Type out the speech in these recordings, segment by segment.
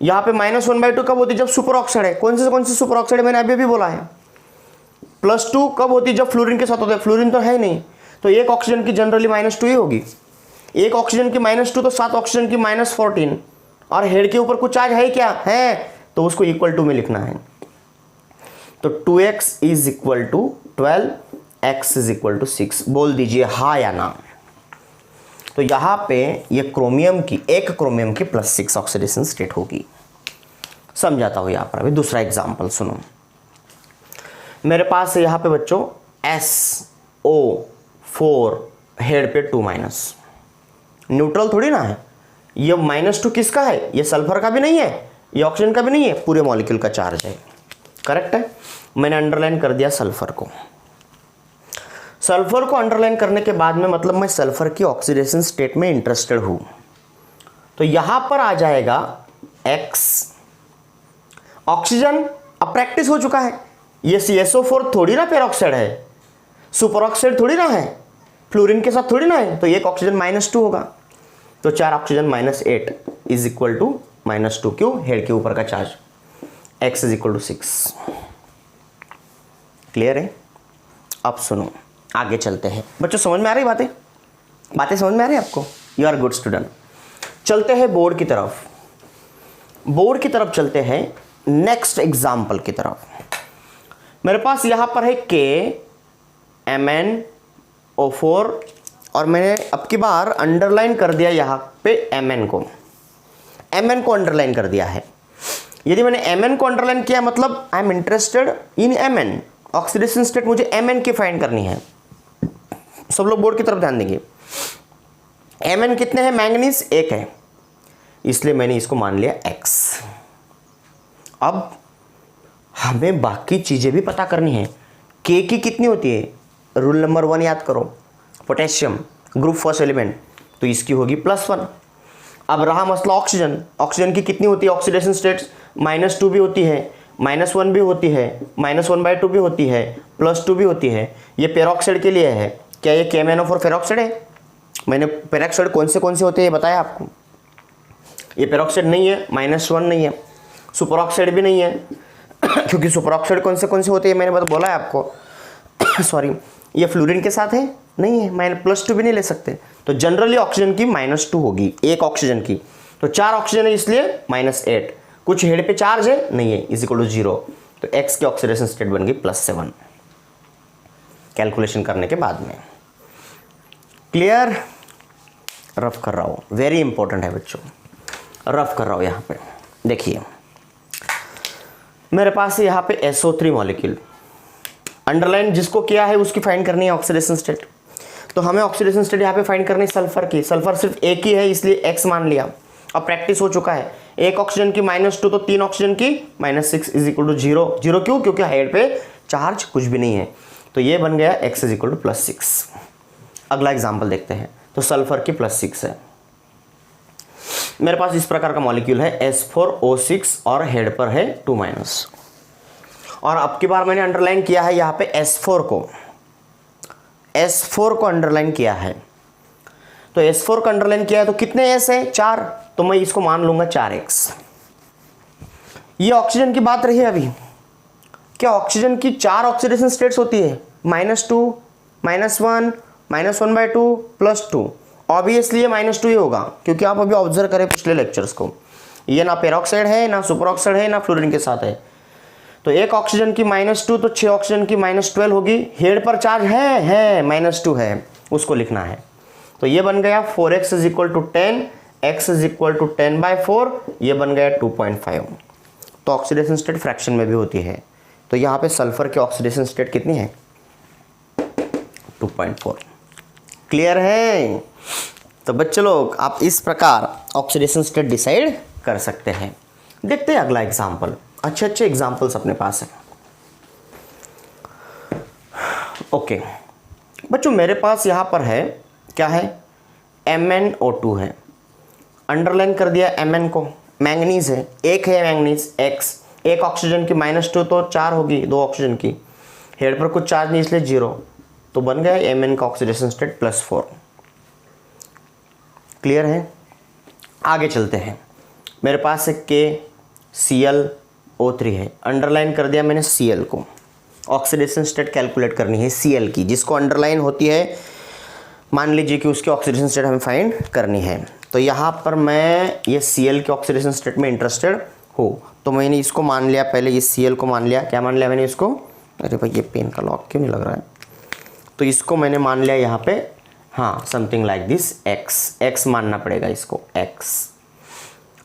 यहाँ पे -1/2 कब होती है? जब सुपर ऑक्साइड है। कौन से सुपर ऑक्साइड है? मैंने अभी भी बोला है। +2 कब होती है? जब फ्लोरीन के साथ होता है। फ्लोरीन तो है नहीं, तो एक ऑक्सीजन की जनरली -2 ही होगी। एक ऑक्सीजन की -2 तो 7 ऑक्सीजन की -14, और हेड के ऊपर कुछ चार्ज है क्या? है, तो उसको इक्वल टू में लिखना है। तो 2x is equal to 12, x is equal to 6। बोल दीजिए हाँ या ना। तो यहां पे ये क्रोमियम की, एक क्रोमियम की +6 ऑक्सीडेशन स्टेट होगी। समझाता हूं यहां पर। अभी दूसरा एग्जांपल सुनो। मेरे पास है यहां पे बच्चों SO4, हेड पे 2-, न्यूट्रल थोड़ी ना है। ये -2 किसका है? ये सल्फर का भी नहीं है, ये ऑक्सीजन का भी नहीं है, पूरे मॉलिक्यूल का चार्ज है। करेक्ट है। मैंने अंडरलाइन कर दिया सल्फर को। सल्फर को अंडरलाइन करने के बाद में मतलब मैं सल्फर की ऑक्सीडेशन स्टेट में इंटरेस्टेड हूं। तो यहां पर आ जाएगा X। ऑक्सीजन अब प्रैक्टिस हो चुका है। ये CSO4 थोड़ी ना पेरोक्साइड है, सुपर ऑक्साइड थोड़ी ना है, फ्लोरीन के साथ थोड़ी ना है। तो एक ऑक्सीजन -2 होगा, तो 4 ऑक्सीजन -8 इज इक्वल टू -2। क्यों? हेड के ऊपर का charge. X is equal to 6। Clear है? अब सुनो, आगे चलते हैं। बच्चों समझ में आ रही बातें? बातें समझ में आ रही है आपको? You are good student. चलते हैं बोर्ड की तरफ। बोर्ड की तरफ चलते हैं, नेक्स्ट एग्जाम्पल की तरफ। मेरे पास यहां पर है KMnO4, और मैंने अब की बार अंडरलाइन कर दिया यहां पे Mn को अंडरलाइन कर दिया है। यदि मैंने Mn को अंडरलाइन किया मतलब I am interested in Mn। Oxidation state मुझे Mn की फाइंड करनी है। सब लोग बोर्ड की तरफ ध्यान देंगे। Mn कितने हैं? मैंगनीज 1 है, इसलिए मैंने इसको मान लिया X। अब हमें बाकी चीजें भी पता करनी है। K की कितनी होती है? रूल नंबर 1 याद करो, पोटेशियम ग्रुप फर्स्ट एलिमेंट, तो इसकी होगी +1। अब रहा मसला ऑक्सीजन। ऑक्सीजन की कितनी होती है ऑक्सीडेशन स्टेट्स? -2 भी होती है, -1 भी होती है, -1/2 भी होती है, +2 भी होती है। ये पेरोक्साइड के लिए है। क्या ये KMnO4 पेरोक्साइड है? मैंने पेरोक्साइड कौन से होते हैं ये बताया आपको। ये पेरोक्साइड नहीं है, -1 नहीं है, सुपर ऑक्साइड भी नहीं है क्योंकि सुपर ऑक्साइड कौन से होते हैं मैंने बोला है आपको सॉरी। ये फ्लोरीन के साथ है? नहीं है, +2 भी नहीं ले सकते। तो जनरली ऑक्सीजन की -2 होगी, एक ऑक्सीजन की। तो 4 ऑक्सीजन है इसलिए -8। कुछ हेड पे चार्ज है? नहीं है, इज इक्वल टू 0। तो X की ऑक्सीडेशन स्टेट बन गई +7 कैलकुलेशन करने के बाद में। क्लियर? रफ कर रहा हूं, वेरी इंपॉर्टेंट है बच्चों, रफ कर रहा हूं। यहां पे देखिए मेरे पास है यहां पे SO3 मॉलिक्यूल। अंडरलाइन जिसको किया है उसकी फाइंड करनी है ऑक्सीडेशन स्टेट। तो हमें ऑक्सीडेशन स्टेट यहाँ पे फाइंड करनी है सल्फर की। सल्फर सिर्फ एक ही है इसलिए X मान लिया। अब प्रैक्टिस हो चुका है। एक ऑक्सीजन की -2 तो 3 ऑक्सीजन की -6 इज इक्वल टू 0। 0 क्यों? क्योंकि हेड पे चार्ज कुछ भी नहीं है। तो ये बन गया X इज इक्वल टू +6। अगला एग्जाम्पल देखते हैं। तो सल्फर की +6 है। मेरे पास इस प्रकार का मॉलिक्यूल है S4O6 और हेड पर है 2-। और अब की बार मैंने अंडरलाइन किया है यहाँ पे S4 को अंडरलाइन किया है। तो S4 को अंडरलाइन किया है तो कितने S है? 4। तो मैं इसको मान लूंगा 4X। ये ऑक्सीजन की बात रही है अभी। क्या ऑक्सीजन की 4 ऑक्सीडेशन स्टेट्स होती है? -2, -1, -1/2, +2। ऑब्वियसली ये -2 ही होगा क्योंकि आप अभी ऑब्जर्व करें पिछले लेक्चर्स को। ये ना पेरोक्साइड है, ना सुपर ऑक्साइड है, ना फ्लोरीन के साथ है। तो एक ऑक्सीजन की -2 तो 6 ऑक्सीजन की -12 होगी। हेड पर चार्ज है -2 है, उसको लिखना है। तो ये बन गया 4x is equal to 10, x is equal to 10/4, ये बन गया 2.5। तो ऑक्सीडेशन स्टेट फ्रैक्शन में भी होती है। तो यहाँ पे सल्फर की ऑक्सीडेशन स्टेट कितनी है? 2.4। क्लियर है? तो बच्चे लोग आप इस प्रकार ऑक्सीडेशन स्टेट डिसाइड कर सकते हैं। देखते हैं अगला एग्जाम्पल। अच्छे एग्जाम्पल्स अपने पास है। ओके बच्चों, मेरे पास यहाँ पर है क्या है? MnO2 है। अंडरलाइन कर दिया Mn को। मैंगनीज है, एक है मैंगनीज X। एक ऑक्सीजन की -2 तो 4 होगी, 2 ऑक्सीजन की। हेड पर कुछ चार्ज नहीं इसलिए 0। तो बन गया Mn का ऑक्सीडेशन स्टेट +4। क्लियर है? आगे चलते हैं। मेरे पास है ClO3 है, अंडरलाइन कर दिया मैंने Cl को। ऑक्सीडेशन स्टेट कैलकुलेट करनी है Cl की, जिसको अंडरलाइन होती है मान लीजिए कि उसकी ऑक्सीडेशन स्टेट हमें फाइंड करनी है। तो यहाँ पर मैं ये Cl के ऑक्सीडेशन स्टेट में इंटरेस्टेड हूँ, तो मैंने इसको मान लिया, पहले ये Cl को मान लिया। क्या मान लिया मैंने इसको? अरे भाई ये पेन का लॉक क्यों नहीं लग रहा है? तो इसको मैंने मान लिया यहाँ पे, हाँ, समथिंग लाइक दिस x मानना पड़ेगा इसको x।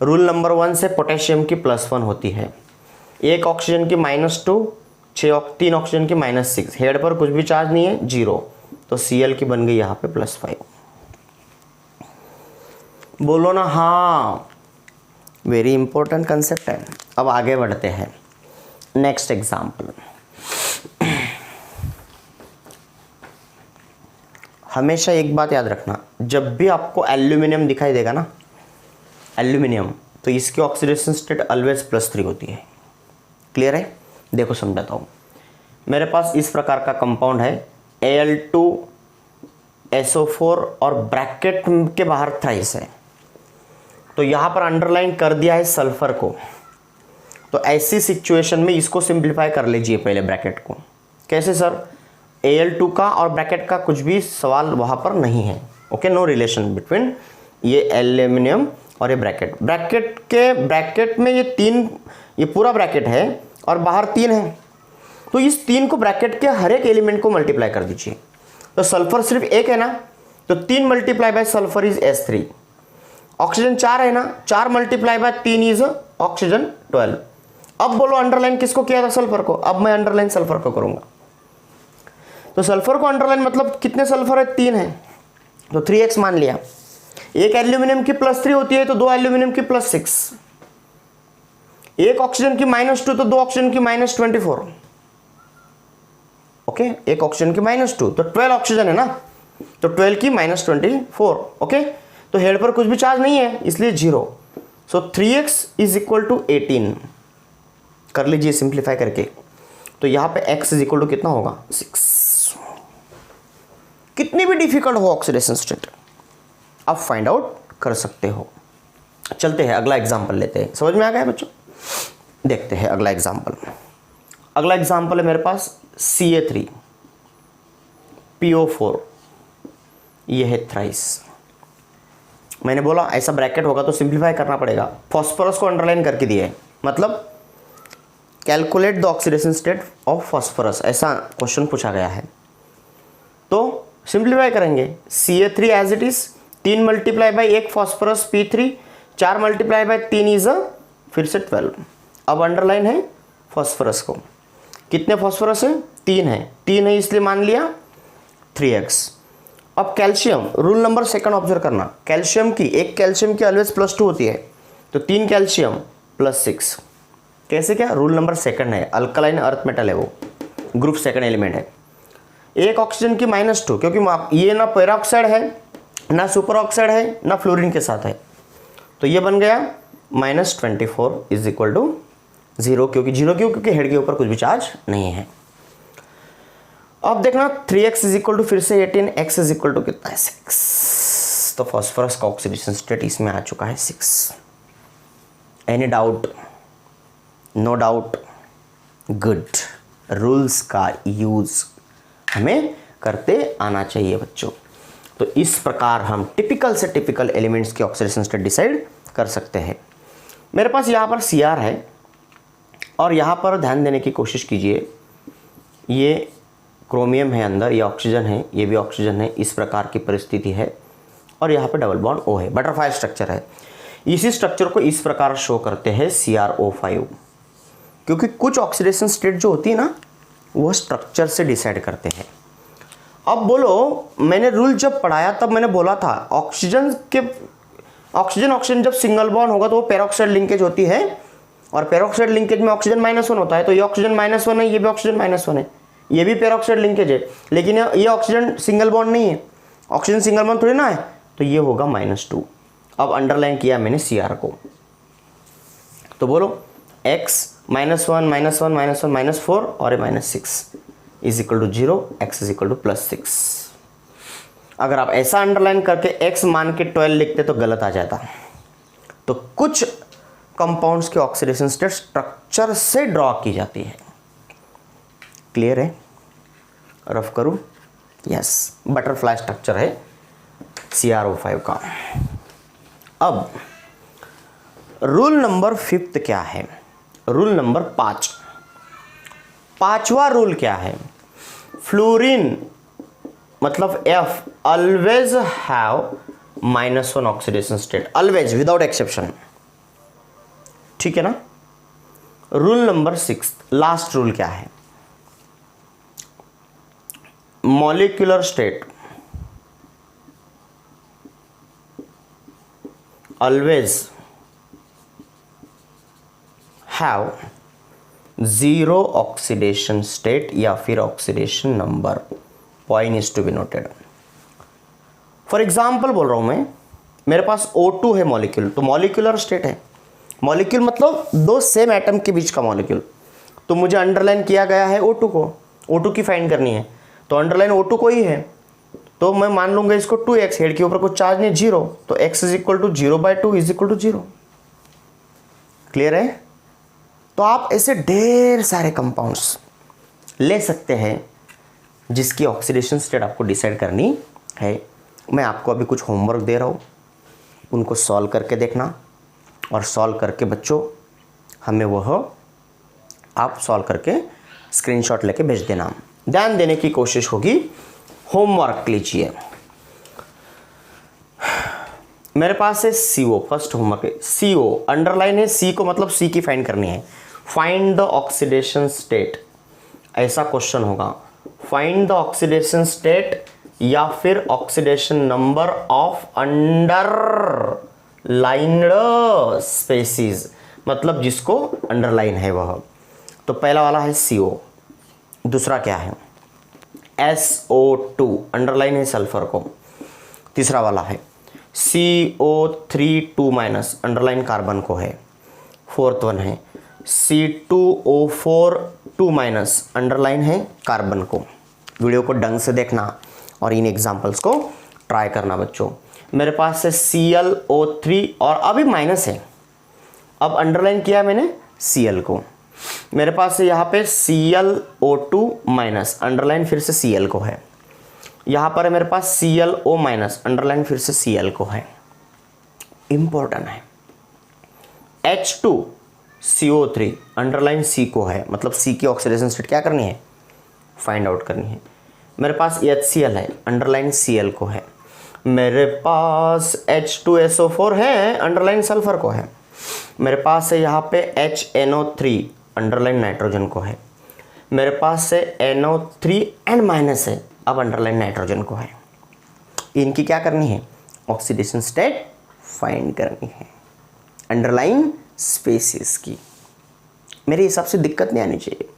रूल नंबर 1 से पोटेशियम की +1 होती है, एक ऑक्सीजन की -2, 3 ऑक्सीजन की -6, हेड पर कुछ भी चार्ज नहीं है, 0, तो Cl की बन गई यहाँ पे +5। बोलो ना हाँ, वेरी इंपॉर्टेंट कंसेप्ट है। अब आगे बढ़ते हैं, नेक्स्ट एग्जाम्पल। हमेशा एक बात याद रखना, जब भी आपको एल्यूमिनियम दिखाई देगा ना, एल्यूमिनियम, तो इसकी ऑक्सीडेशन स्टेट ऑलवेज +3 होती है। क्लियर है? देखो समझाता हूँ। मेरे पास इस प्रकार का कंपाउंड है Al2SO4 और ब्रैकेट के बाहर थ्राइस है, तो यहाँ पर अंडरलाइन कर दिया है सल्फर को। तो ऐसी सिचुएशन में इसको सिंप्लीफाई कर लीजिए पहले ब्रैकेट को। कैसे सर? Al2 का और ब्रैकेट का कुछ भी सवाल वहाँ पर नहीं है। ओके, नो रिलेशन बिटवीन ये एल्यूमिनियम और ये ब्रैकेट में ये 3, ये पूरा ब्रैकेट है और बाहर 3 है, तो इस 3 को ब्रैकेट के हर एक एलिमेंट को मल्टीप्लाई कर दीजिए। तो सल्फर सिर्फ 1 है ना, तो 3 multiply by sulphur is S3। Oxygen 4 है ना, 4 मल्टीप्लाई बाय 3 इज ऑक्सीजन 12। अब बोलो अंडरलाइन किसको किया था? सल्फर को। अब मैं अंडरलाइन सल्फर को करूंगा, तो सल्फर को अंडरलाइन मतलब कितने सल्फर है? 3 है, तो 3x मान लिया। एक एल्यूमिनियम की +3 होती है, तो 2 एल्यूमिनियम की +6, एक ऑक्सीजन की -2, तो 2 ऑक्सीजन की -24। ओके, एक ऑक्सीजन की -2, तो 12 ऑक्सीजन है ना, तो 12 की -24। ओके, तो हेड पर कुछ भी चार्ज नहीं है, इसलिए 0। सो 3x इज इक्वल टू 18 कर लीजिए सिंप्लीफाई करके। तो यहाँ पे x इज इक्वल टू कितना होगा? 6। कितनी भी डिफिकल्ट हो ऑक्सीडेशन स्टेट, आप फाइंड आउट कर सकते हो। चलते हैं अगला एग्जाम्पल लेते हैं। समझ में आ गया बच्चों? देखते हैं अगला एग्जाम्पल। अगला एग्जाम्पल है मेरे पास Ca3PO4, ये है थ्राइस। मैंने बोला ऐसा ब्रैकेट होगा तो सिंप्लीफाई करना पड़ेगा। फॉस्फोरस को अंडरलाइन करके दिया है, मतलब calculate the oxidation state of phosphorus, ऐसा क्वेश्चन पूछा गया है। तो सिंप्लीफाई करेंगे Ca3 as it is, 3 multiply by 1 phosphorus P3, 4 multiply by 3 is फिर से 12। अब अंडरलाइन है फॉस्फोरस को। कितने फॉस्फोरस है? 3 है, 3 है इसलिए मान लिया 3x। अब कैल्शियम, रूल नंबर 2 ऑब्जर्व करना, कैल्शियम की, एक कैल्शियम की ऑलवेज +2 होती है, तो 3 कैल्शियम +6। कैसे? क्या? रूल नंबर 2 है, अल्कलाइन अर्थ मेटल है वो, ग्रुप 2 एलिमेंट है। एक ऑक्सीजन की -2, क्योंकि ये ना पेरोक्साइड है, ना सुपर ऑक्साइड है, ना फ्लोरीन के साथ है, तो ये बन गया -24 इज इक्वल टू 0, क्योंकि हेड के ऊपर कुछ भी चार्ज नहीं है। अब देखना 3x इज इक्वल टू फिर से 18, x इज इक्वल टू कितना है? 6। तो फॉस्फोरस का ऑक्सीडेशन स्टेट इसमें आ चुका है 6। Any doubt? No doubt. Good. Rules का यूज हमें करते आना चाहिए बच्चों। तो इस प्रकार हम टिपिकल से टिपिकल एलिमेंट्स की ऑक्सीडेशन स्टेट डिसाइड कर सकते हैं। मेरे पास यहाँ पर Cr है, और यहाँ पर ध्यान देने की कोशिश कीजिए, ये क्रोमियम है अंदर, ये ऑक्सीजन है, ये भी ऑक्सीजन है, इस प्रकार की परिस्थिति है, और यहाँ पे डबल बॉन्ड O है, बटरफ्लाई स्ट्रक्चर है। इसी स्ट्रक्चर को इस प्रकार शो करते हैं CrO5, क्योंकि कुछ ऑक्सीडेशन स्टेट जो होती है ना, वो स्ट्रक्चर से डिसाइड करते हैं। अब बोलो, मैंने रूल जब पढ़ाया तब मैंने बोला था ऑक्सीजन जब सिंगल बॉन्ड होगा तो वो पेरोक्साइड लिंकेज होती है, और पेरोक्साइड लिंकेज में ऑक्सीजन -1 होता है, तो ये ऑक्सीजन -1 है, ये भी ऑक्सीजन -1 है, ये भी पेरोक्साइड लिंकेज है, लेकिन ये ऑक्सीजन सिंगल बॉन्ड नहीं है, ऑक्सीजन सिंगल बॉन्ड थोड़ी ना है, तो ये होगा -2। अब अंडरलाइन किया मैंने Cr को, तो बोलो x -1 -4 और ये -6 is equal to 0, x is equal to +6। अगर आप ऐसा अंडरलाइन करके x मान के 12 लिखते तो गलत आ जाता। तो कुछ कंपाउंड्स की ऑक्सीडेशन स्टेट स्ट्रक्चर से ड्रॉ की जाती है। क्लियर है? रफ करूं? यस, बटरफ्लाई स्ट्रक्चर है CrO5 का। अब रूल नंबर 5 क्या है? रूल नंबर 5, पांचवा रूल क्या है? फ्लोरीन मतलब F always have -1 oxidation state, always without exception. ठीक है ना? रूल नंबर 6, लास्ट रूल क्या है? Molecular state always have 0 oxidation state या फिर oxidation number. Point is to be noted. For example बोल रहा हूं मैं, मेरे पास O2 है मॉलिक्यूल, तो मॉलिक्यूलर स्टेट है। मॉलिक्यूल मतलब दो सेम एटम के बीच का मॉलिक्यूल। तो मुझे अंडरलाइन किया गया है O2 को, O2 की फाइंड करनी है, तो अंडरलाइन O2 को ही है। तो मैं मान लूंगा इसको 2x, हेड के ऊपर कुछ चार्ज नहीं, 0, तो x is equal to 0/2 is equal to 0। Clear है? तो आप ऐसे ढेर सारे कंपाउंड्स ले सकते हैं जिसकी ऑक्सीडेशन स्टेट आपको डिसाइड करनी है। मैं आपको अभी कुछ होमवर्क दे रहा हूँ, उनको सॉल्व करके देखना, और सॉल्व करके बच्चों हमें वह आप सॉल्व करके स्क्रीनशॉट लेके भेज देना। ध्यान देने की कोशिश होगी, होमवर्क लीजिए। मेरे पास है CO, फर्स्ट होमवर्क है CO, अंडरलाइन है C को, मतलब C की फाइंड करनी है। फाइंड द ऑक्सीडेशन स्टेट, ऐसा क्वेश्चन होगा। फाइंड द ऑक्सीडेशन स्टेट या फिर oxidation number of underlined species, मतलब जिसको अंडरलाइन है वह। तो पहला वाला है CO, दूसरा क्या है? SO2, अंडरलाइन है सल्फर को। तीसरा वाला है CO3 2-, अंडरलाइन कार्बन को है। फोर्थ वन है C2O4 2-, अंडरलाइन है कार्बन को। वीडियो को ढंग से देखना और इन एग्जांपल्स को ट्राई करना बच्चों। मेरे पास है ClO3 और अभी माइनस है, अब अंडरलाइन किया मैंने Cl को। मेरे पास है यहाँ पे ClO2-, अंडरलाइन फिर से Cl को है। यहाँ पर है मेरे पास ClO-, अंडरलाइन फिर से Cl को है। इंपॉर्टेंट है। H2CO3, अंडरलाइन C को है, मतलब C की ऑक्सीडेशन स्टेट क्या करनी है? फाइंड आउट करनी है। मेरे पास HCl है, अंडरलाइन Cl को है। मेरे पास H2SO4 है, अंडरलाइन सल्फर को है। मेरे पास है यहाँ पे HNO3, अंडरलाइन नाइट्रोजन को है। मेरे पास है NO3 एंड माइनस है, अब अंडरलाइन नाइट्रोजन को है। इनकी क्या करनी है? ऑक्सीडेशन स्टेट फाइंड करनी है, अंडरलाइन स्पेसीज की। मेरे हिसाब से दिक्कत नहीं आनी चाहिए,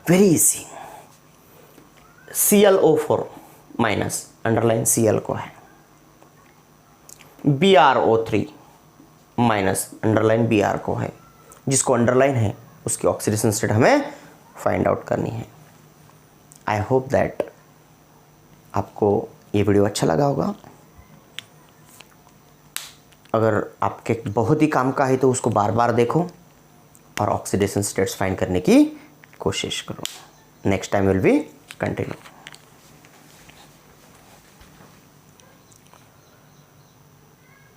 very easy. ClO4-, underline Cl को है। BrO3-, अंडरलाइन Br को है। जिसको अंडरलाइन है उसकी ऑक्सीडेशन स्टेट हमें फाइंड आउट करनी है। आई होप दैट आपको ये वीडियो अच्छा लगा होगा। अगर आपके बहुत ही काम का है तो उसको बार बार देखो और ऑक्सीडेशन स्टेट्स फाइंड करने की कोशिश करो। Next time will be continue.